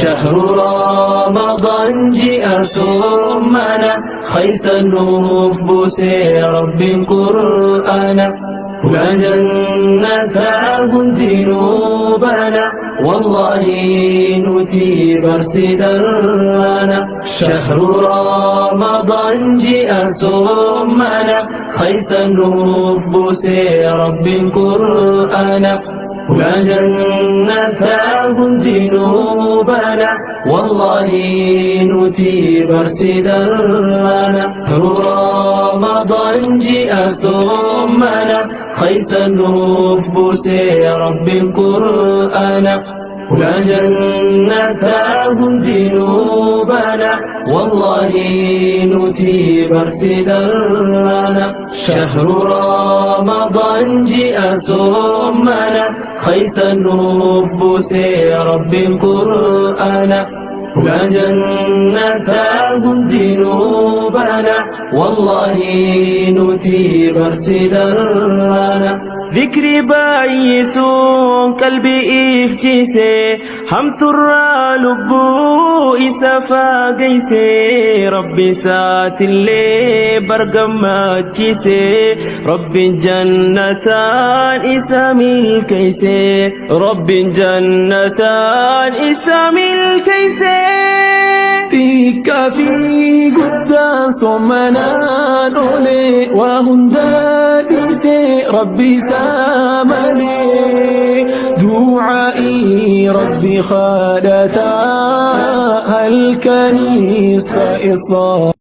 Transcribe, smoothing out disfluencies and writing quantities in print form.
شهر رمضان جاء صومنا خيس النوف بوسي رب قرآنا هنا جنتاه ذنوبنا والله نتي برسدرنا شهر رمضان جاء صومنا خيس النوف بوسي رب قرآنا هنا جنتاه ذنوبنا والله نتي برسدرنا رمضان جاء صومنا خيس النوف بوسي رب قرآنا هنا جنتاه ذنوبنا والله نتي برسدرنا شهر رمضان جاء صومنا خيس النوف بوسي رب قرآنا هنا جنتاه ذنوبنا والله نتي برسدرنا ذكري بايسون قلبي إفجيسي هم ترى لبو إسافا قيسي ربي سات اللي برقم جيسي ربي جنتان إسامي الكيسي ربي جنتان إسامي الكيسي تيكا في قدام صمنا نولي وهنداليسي ربي سامني دعائي ربي خالتا الكنيسة إصاب